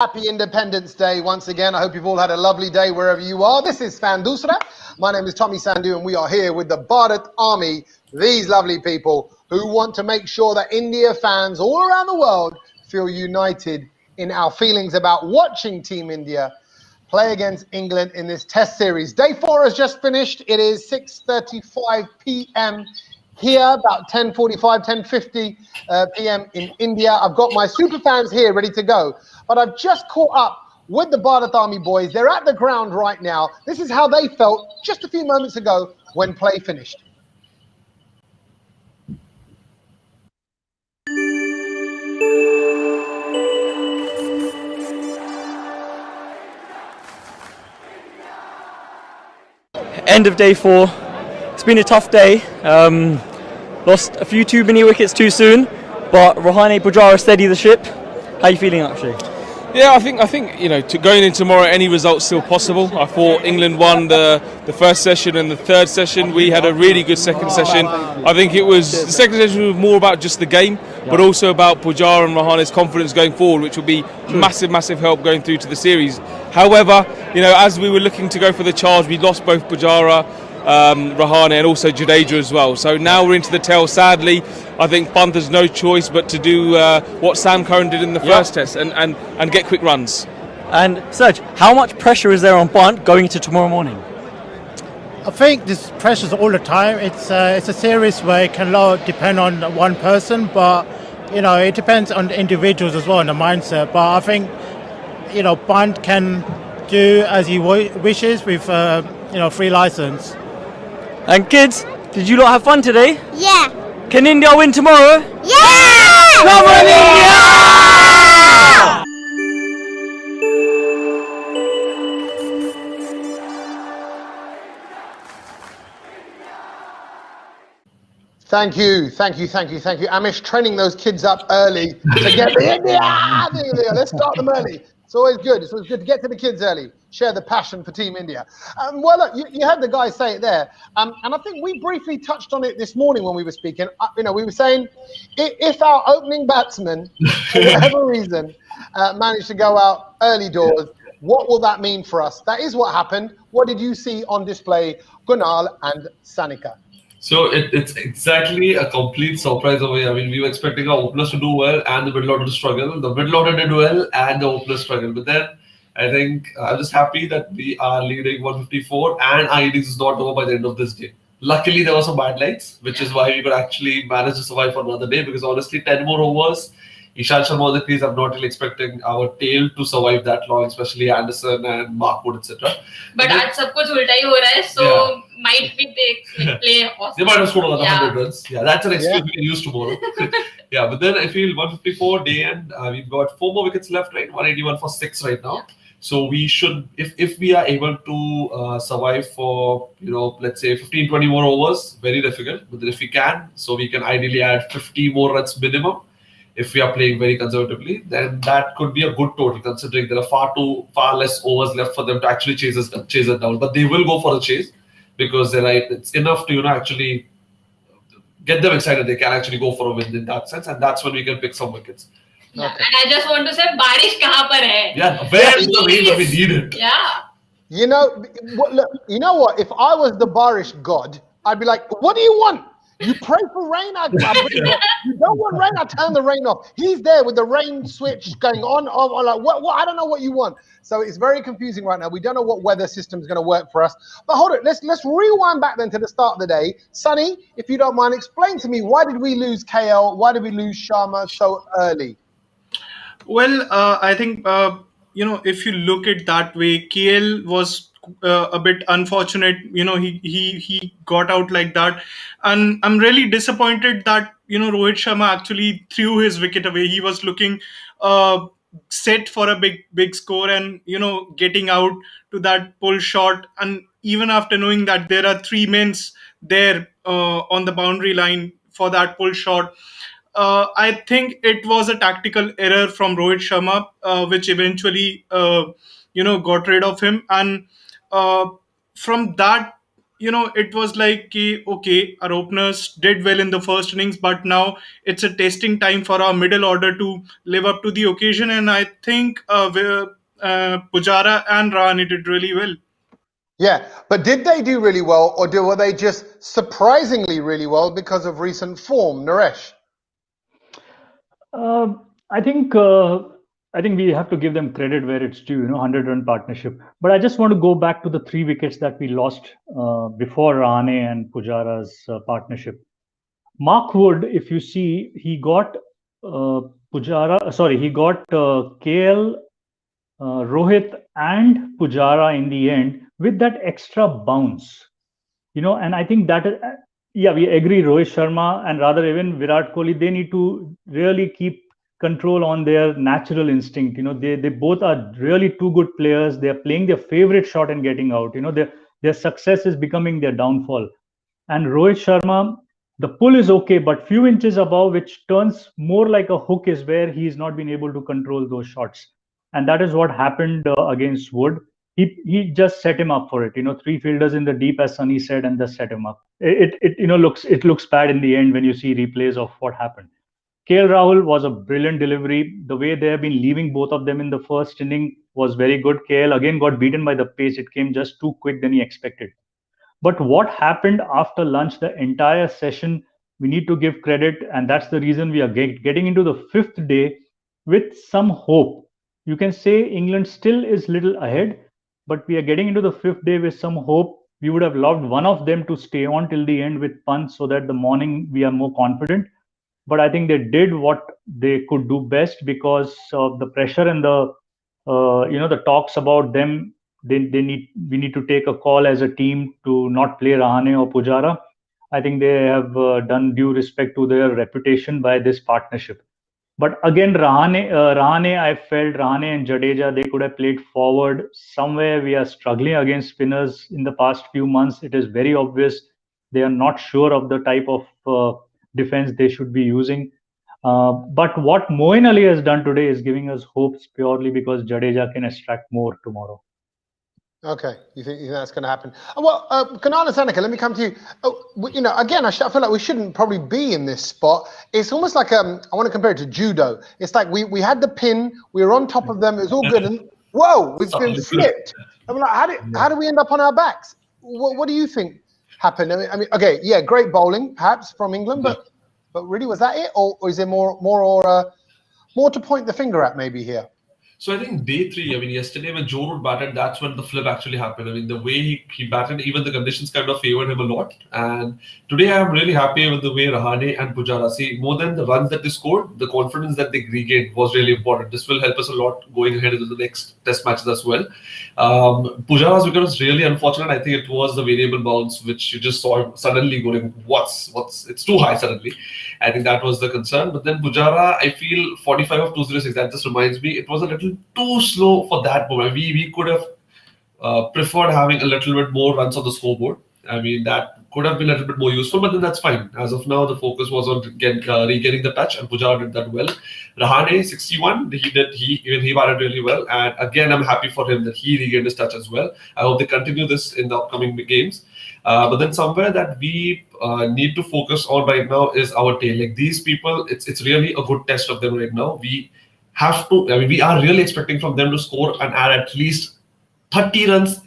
Happy Independence Day once again. I hope you've all had a lovely day wherever you are. This is Doosra. My name is Tommy Sandhu, and we are here with the Bharat Army, these lovely people who want to make sure that India fans all around the world feel united in our feelings about watching Team India play against England in this test series. Day 4 has just finished. It is 6:35 p.m. here, about 10:45, 10:50 p.m. in India. I've got my super fans here ready to go, but I've just caught up with the Bharat Army boys. They're at the ground right now. This is how they felt just a few moments ago when play finished. End of day 4. It's been a tough day. Lost a few too many wickets too soon, but Rahane Pujara steadied the ship. How are you feeling, actually? Yeah, I think going in tomorrow, any result's still possible. I thought England won the first session and the third session. We had a really good second session. I think the second session was more about just the game, but also about Pujara and Rahane's confidence going forward, which will be massive help going through to the series. However, as we were looking to go for the charge, we lost both Pujara, Rahane and also Jadeja as well. So now we're into the tail. Sadly, I think Pant has no choice but to do what Sam Curran did in the first test and get quick runs. And Serge, how much pressure is there on Pant going into tomorrow morning? I think this pressure's all the time. It's a series where it can depend on one person, but it depends on the individuals as well and the mindset. But I think Pant can do as he wishes with free license. And kids, did you lot have fun today? Yeah. Can India win tomorrow? Yeah! Come on, India! Thank you. Amish training those kids up early to get the India. Let's start them early. It's always good. It's always good to get to the kids early. Share the passion for Team India. Well, look, you had the guy say it there, and I think we briefly touched on it this morning when we were speaking. We were saying if our opening batsman, for whatever reason, managed to go out early doors, what will that mean for us? That is what happened. What did you see on display, Kunal and Sanika? So it's exactly a complete surprise away. I mean, we were expecting our openers to do well and the middle order to struggle. The middle order did well and the openers struggled. But then I think I'm just happy that we are leading 154 and our innings is not over by the end of this day. Luckily, there were some bad lights, which is why we could actually manage to survive for another day, because honestly, 10 more overs. Ishant Sharma on the crease, I'm not really expecting our tail to survive that long, especially Anderson and Markwood, etc. But आज सब कुछ उल्टा ही हो रहा है, so might be they play awesome. They might have scored another 100 runs. Yeah, that's an excuse we can use tomorrow. Yeah, but then I feel 154 day end. We've got 4 more wickets left, right? 181 for 6 right now. So we should, if we are able to survive for let's say 15-20 more overs, very difficult. But then if we can, so we can ideally add 50 more runs minimum. If we are playing very conservatively, then that could be a good total, considering there are far less overs left for them to actually chase it down. But they will go for the chase because it's enough to actually get them excited. They can actually go for a win in that sense, and that's when we can pick some wickets. Yeah. Okay. And I just want to say, बारिश कहाँ पर है? Yeah, where is the rain that we need it? Yeah. You know what? If I was the Barish god, I'd be like, what do you want? You pray for rain, you don't want rain, I turn the rain off. He's there with the rain switch going on, like what? I don't know what you want. So it's very confusing right now. We don't know what weather system is going to work for us. But hold it, let's rewind back then to the start of the day. Sunny, if you don't mind, explain to me, why did we lose KL? Why did we lose Sharma so early? Well, I think if you look at that way, KL was a bit unfortunate. He got out like that, and I'm really disappointed that Rohit Sharma actually threw his wicket away. He was looking set for a big score, and getting out to that pull shot, and even after knowing that there are 3 men there on the boundary line for that pull shot. I think it was a tactical error from Rohit Sharma, which eventually, got rid of him. And from that it was like, okay, our openers did well in the first innings, but now it's a testing time for our middle order to live up to the occasion. And I think Pujara and Rahane did really well. Yeah, but did they do really well, or were they just surprisingly really well because of recent form, Naresh? Uh, I think uh, I think we have to give them credit where it's due. 100-run partnership. But I just want to go back to the 3 wickets that we lost before Rahane and Pujara's partnership. Mark Wood, if you see, he got he got KL, Rohit, and Pujara in the end with that extra bounce. And I think that is, yeah, we agree. Rohit Sharma and rather even Virat Kohli, they need to really keep control on their natural instinct. They both are really two good players. They are playing their favorite shot and getting out. Their success is becoming their downfall. And Rohit Sharma, the pull is okay, but few inches above, which turns more like a hook, is where he's not been able to control those shots. And that is what happened against Wood. He just set him up for it. 3 fielders in the deep, as Sunny said, and just set him up. It looks bad in the end when you see replays of what happened. KL Rahul was a brilliant delivery. The way they have been leaving both of them in the first inning was very good. KL again got beaten by the pace. It came just too quick than he expected. But what happened after lunch, the entire session, we need to give credit. And that's the reason we are getting into the 5th day with some hope. You can say England still is little ahead, but we are getting into the 5th day with some hope. We would have loved one of them to stay on till the end with punts so that the morning we are more confident. But I think they did what they could do best because of the pressure and the talks about them. We need to take a call as a team to not play Rahane or Pujara. I think they have done due respect to their reputation by this partnership. But again, Rahane, I felt Rahane and Jadeja, they could have played forward. Somewhere we are struggling against spinners in the past few months. It is very obvious they are not sure of the type of defense they should be using. But what Moeen Ali has done today is giving us hopes purely because Jadeja can extract more tomorrow. Okay, you think that's going to happen? Well, Kunal and Seneca, let me come to you. Again, I feel like we shouldn't probably be in this spot. It's almost like I want to compare it to judo. It's like we had the pin, we were on top of them, it was all good, and whoa, we've been flipped. I'm like, how do we end up on our backs? What do you think happened? I mean, okay, yeah, great bowling, perhaps from England, but really, was that it, or is there more to point the finger at maybe here? So I think day 3, yesterday when Joe Root batted, that's when the flip actually happened. The way he batted, even the conditions kind of favored him a lot. And today I'm really happy with the way Rahane and Pujara, more than the runs that they scored, the confidence that they regained was really important. This will help us a lot going ahead into the next test matches as well. Pujara's wicket was really unfortunate. I think it was the variable bounce, which you just saw suddenly going, it's too high suddenly. I think that was the concern. But then Pujara, I feel 45 of 206, that just reminds me, it was a little too slow for that moment. We could have preferred having a little bit more runs on the scoreboard. That could have been a little bit more useful, but then that's fine. As of now, the focus was on regaining the touch, and Pujara did that well. Rahane, 61, he batted really well. And again, I'm happy for him that he regained his touch as well. I hope they continue this in the upcoming games. But then somewhere that we need to focus on right now is our tail. Like these people, it's really a good test of them right now. We have to, we are really expecting from them to score and add at least 30 runs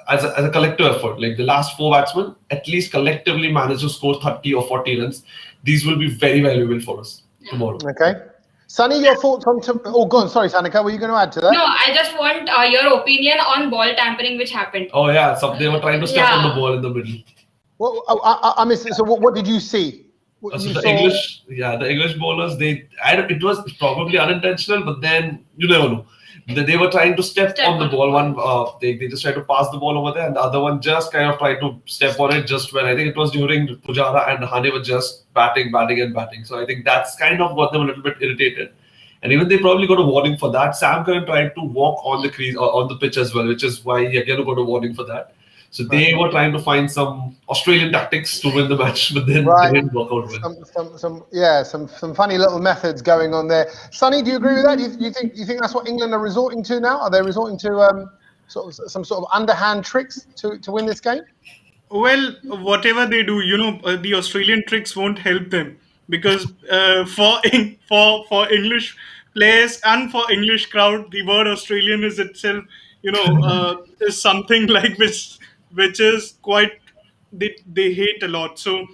as a collective effort. Like the last 4 batsmen, at least collectively managed to score 30 or 40 runs. These will be very valuable for us tomorrow. Okay. Sunny, your thoughts on... go on. Sorry, Sanika, were you going to add to that? No, I just want your opinion on ball tampering which happened. Oh, yeah. So they were trying to step on the ball in the middle. Well, I missed it. So what did you see? The English bowlers, it was probably unintentional, but then you never know. They were trying to step on the ball. One, they just tried to pass the ball over there, and the other one just kind of tried to step on it just when I think it was during Pujara and Rahane were just batting. So I think that's kind of got them a little bit irritated. And even they probably got a warning for that. Sam Curran tried to walk on the crease or on the pitch as well, which is why he again got a warning for that. So they were trying to find some Australian tactics to win the match, but then they didn't work out well. Some funny little methods going on there. Sonny, do you agree with that? You think that's what England are resorting to now? Are they resorting to some sort of underhand tricks to win this game? Well, whatever they do, the Australian tricks won't help them because for English players and for English crowd, the word Australian is itself, is something like which is quite they hate a lot. So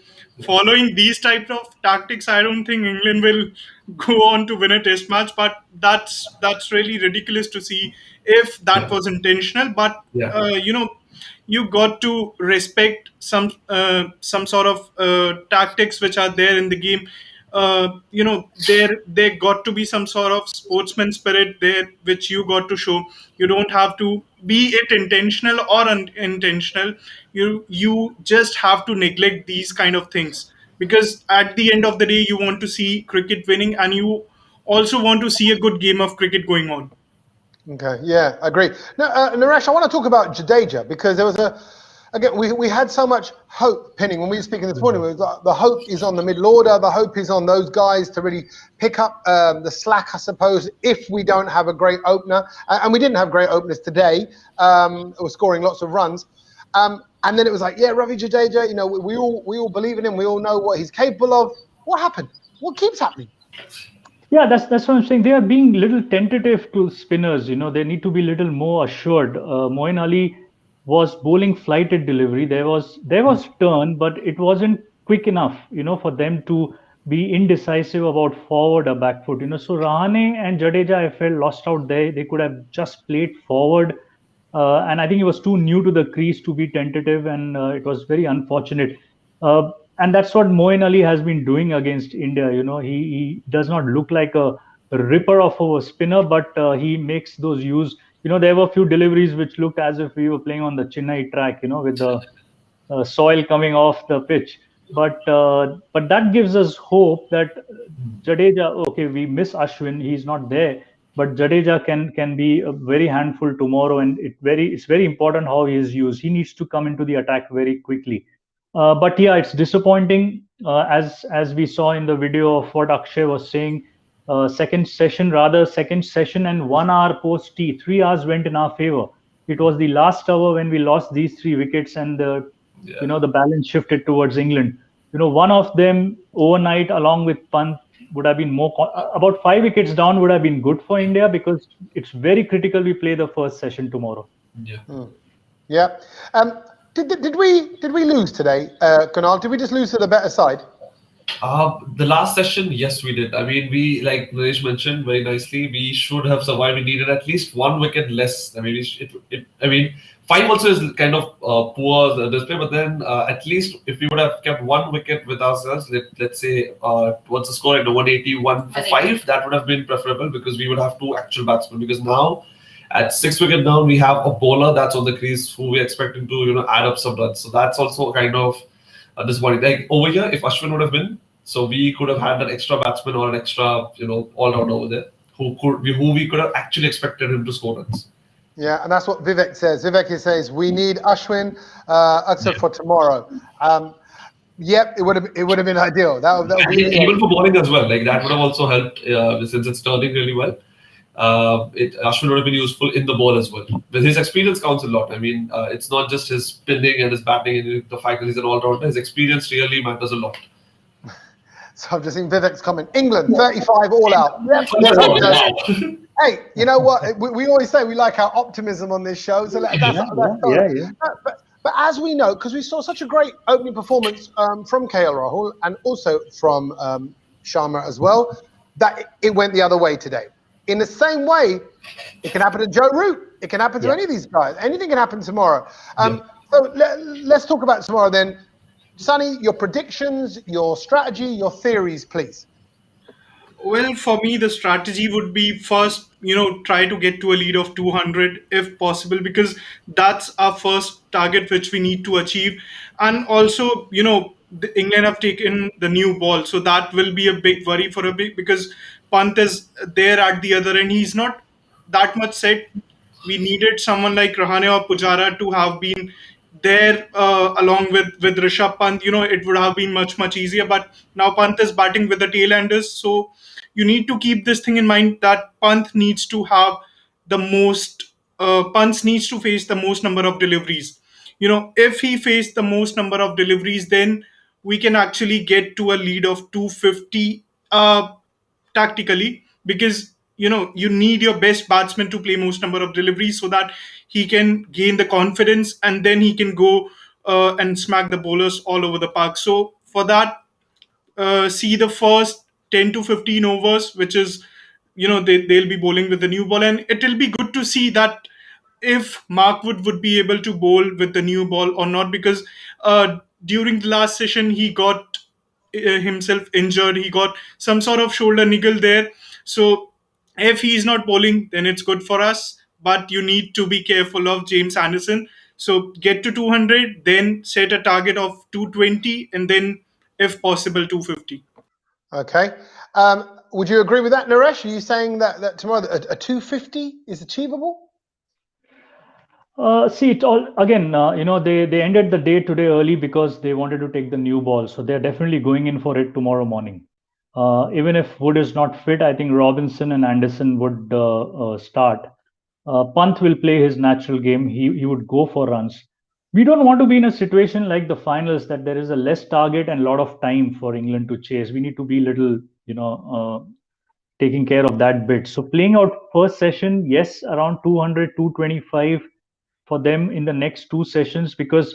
following these type of tactics, I don't think England will go on to win a test match. But that's really ridiculous to see if that Yeah. was intentional. But Yeah. You got to respect some sort of tactics which are there in the game. There got to be some sort of sportsman spirit there which you got to show. You don't have to be it intentional or unintentional. You just have to neglect these kind of things because at the end of the day you want to see cricket winning and you also want to see a good game of cricket going on. Okay, yeah, I agree. Now, Naresh, I want to talk about Jadeja because there was again, we had so much hope pinning when we were speaking this morning. The hope is on the middle order. The hope is on those guys to really pick up the slack, I suppose, if we don't have a great opener. And we didn't have great openers today. It was scoring lots of runs. And then it was like, yeah, Ravi Jadeja, we all believe in him. We all know what he's capable of. What happened? What keeps happening? Yeah, that's what I'm saying. They are being little tentative to spinners. They need to be little more assured. Moeen Ali was bowling flighted delivery. There was turn, but it wasn't quick enough. For them to be indecisive about forward or back foot. So Rahane and Jadeja, I felt lost out there. They could have just played forward, and I think he was too new to the crease to be tentative, and it was very unfortunate. And that's what Moeen Ali has been doing against India. He does not look like a ripper of a spinner, but he makes those use. There were a few deliveries which looked as if we were playing on the Chennai track, with the soil coming off the pitch. But that gives us hope that Jadeja, okay, we miss Ashwin, he's not there, but Jadeja can be a very handful tomorrow, and it's very important how he is used. He needs to come into the attack very quickly. But yeah, it's disappointing, as we saw in the video of what Akshay was saying. Second session and 1 hour post tea, 3 hours went in our favor. It was the last hour when we lost these 3 wickets, and the balance shifted towards England. One of them overnight, along with Pant, would have been more. About 5 wickets down would have been good for India because it's very critical we play the first session tomorrow. Yeah. Yeah. Did we lose today, Kunal? Did we just lose to the better side? The last session, yes, we did. I mean, we, like Naresh mentioned very nicely, we should have survived. We needed at least 1 wicket less. I mean, 5 also is kind of poor display, but then at least if we would have kept 1 wicket with ourselves, let's say what's the score, like 181 for 5, that would have been preferable because we would have 2 actual batsmen. Because now at 6 wicket down, we have a bowler that's on the crease who we're expecting to add up some runs. So that's also kind of disappointing. Like over here, if Ashwin would have been, so we could have had an extra batsman or an extra all-round over there who we could have actually expected him to score runs. Yeah, and that's what Vivek says. Vivek says we need Ashwin for tomorrow. Yep, it would have been ideal. That would be even for bowling as well. Like that would have also helped since it's turning really well. Ashwin would have been useful in the ball as well. But his experience counts a lot. I mean, it's not just his spinning and his batting and the fact that he's an all-rounder. His experience really matters a lot. So I've just seen Vivek's comment. England 35 all out. Hey, you know what? We always say we like our optimism on this show. So that's But as we know, because we saw such a great opening performance from KL Rahul and also from Sharma as well, that it went the other way today. In the same way, it can happen to Joe Root. It can happen to any of these guys. Anything can happen tomorrow. So let's talk about tomorrow then. Sunny, your predictions, your strategy, your theories, please. Well, for me, the strategy would be first, try to get to a lead of 200 if possible, because that's our first target which we need to achieve. And also, the England have taken the new ball, so that will be a big worry for a bit because Pant is there at the other end. He's not that much set. We needed someone like Rahane or Pujara to have been there along with Rishabh Pant. It would have been much easier. But now Pant is batting with the tail-enders, so you need to keep this thing in mind that Pant needs to have the most. Pant needs to face the most number of deliveries. if he faced the most number of deliveries, then we can actually get to a lead of 250 tactically, because you need your best batsman to play most number of deliveries so that he can gain the confidence, and then he can go and smack the bowlers all over the park. So for that, see the first 10 to 15 overs, which is, they'll be bowling with the new ball, and it will be good to see that if Mark would be able to bowl with the new ball or not, because during the last session he got himself injured. He got some sort of shoulder niggle there. So if he's not bowling, then it's good for us. But you need to be careful of James Anderson. So get to 200, then set a target of 220, and then, if possible, 250. Okay. Would you agree with that, Naresh? Are you saying that tomorrow a 250 is achievable? See, it all again. They ended the day today early because they wanted to take the new ball, so they're definitely going in for it tomorrow morning. Even if Wood is not fit, I think Robinson and Anderson would start. Pant will play his natural game. He would go for runs. We don't want to be in a situation like the finals that there is a less target and a lot of time for England to chase. We need to be little, taking care of that bit. So playing out first session, yes, around 200, 225 for them in the next two sessions, because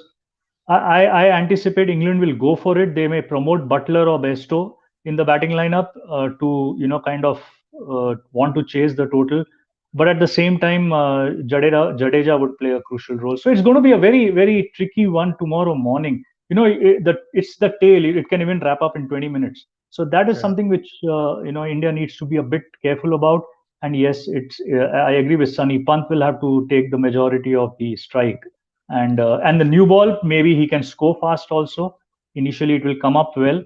I anticipate England will go for it. They may promote Butler or Bairstow in the batting lineup to kind of want to chase the total, but at the same time Jadeja would play a crucial role. So it's going to be a very, very tricky one tomorrow morning. It's the tail. It can even wrap up in 20 minutes. So that is something which India needs to be a bit careful about. And yes, I agree with Sunny. Pant will have to take the majority of the strike, and the new ball, maybe he can score fast also. Initially, it will come up well,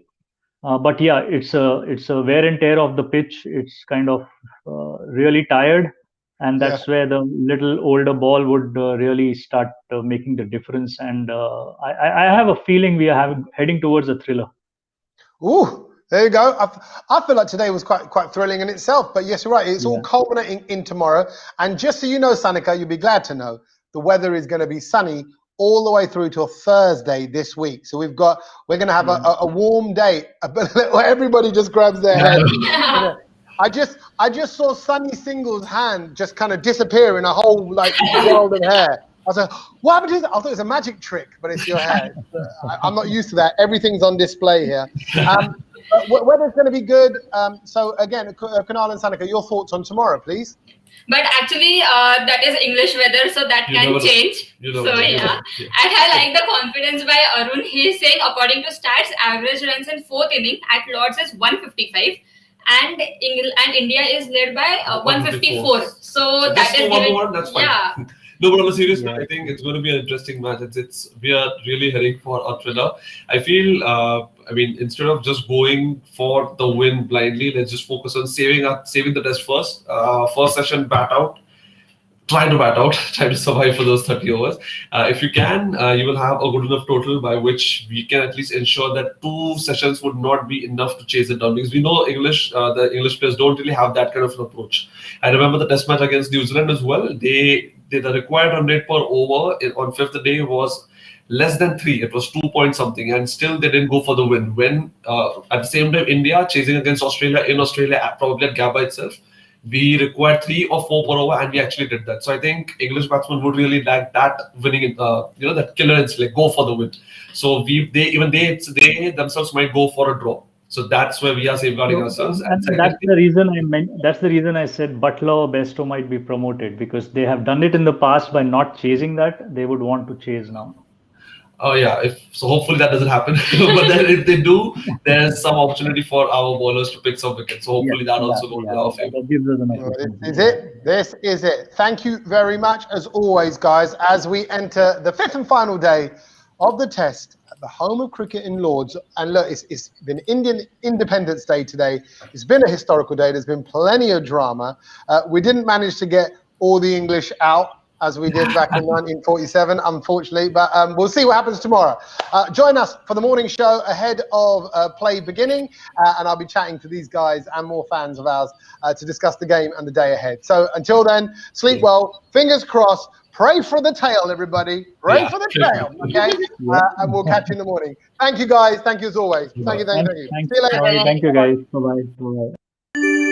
but yeah, it's a wear and tear of the pitch. It's kind of really tired, and that's where the little older ball would really start making the difference. And I have a feeling we are heading towards a thriller. Ooh. There you go. I feel like today was quite thrilling in itself. But yes, you're right. It's all culminating in tomorrow. And just so you know, Sanika, you'll be glad to know the weather is going to be sunny all the way through till Thursday this week. So we're going to have a warm day. Everybody just grabs their head. I just saw Sunny Single's hand just kind of disappear in a whole world of hair. I was like, what happened to this? I thought it was a magic trick, but it's your hair. I'm not used to that. Everything's on display here. Weather's going to be good. So again, Kunal and Sanika, your thoughts on tomorrow, please. But actually, that is English weather, so that can change. And I like the confidence by Arun. He's saying, according to stats, average runs in fourth inning at Lords is 155, and India is led by 154. So that is given. That's fine. Yeah. No, but on a serious note, I think it's going to be an interesting match. We are really heading for a thriller. I feel, instead of just going for the win blindly, let's just focus on saving the test first. First session, bat out. Try to bat out. Try to survive for those 30 overs. If you can, you will have a good enough total by which we can at least ensure that two sessions would not be enough to chase it down. Because we know the English players don't really have that kind of an approach. I remember the test match against New Zealand as well. The required run rate per over on fifth day was less than 3. It was 2 point something, and still they didn't go for the win. When at the same time, India chasing against Australia in Australia, probably at Gabba itself, we required 3 or 4 per over, and we actually did that. So I think English batsmen would really like that winning, that killer instinct, go for the win. So they themselves might go for a draw. So that's where we are safeguarding ourselves. And that's the reason That's the reason I said Butler or Bairstow might be promoted, because they have done it in the past by not chasing that. They would want to chase now. Oh yeah, so hopefully that doesn't happen. But then if they do, there's some opportunity for our bowlers to pick some wickets. So hopefully that also goes in our favor. This is it. Thank you very much, as always, guys, as we enter the fifth and final day of the test at the home of cricket in Lords. And look, it's been Indian Independence Day today. It's been a historical day. There's been plenty of drama. We didn't manage to get all the English out as we did back in 1947, unfortunately. But we'll see what happens tomorrow. Join us for the morning show ahead of play beginning, and I'll be chatting to these guys and more fans of ours to discuss the game and the day ahead. So until then, sleep well, fingers crossed, pray for the tail, everybody. Pray for the tail, okay? And we'll catch you in the morning. Thank you, guys. Thank you as always. Thank you. Thanks, See you later. Thank you, guys. Bye-bye. Bye-bye.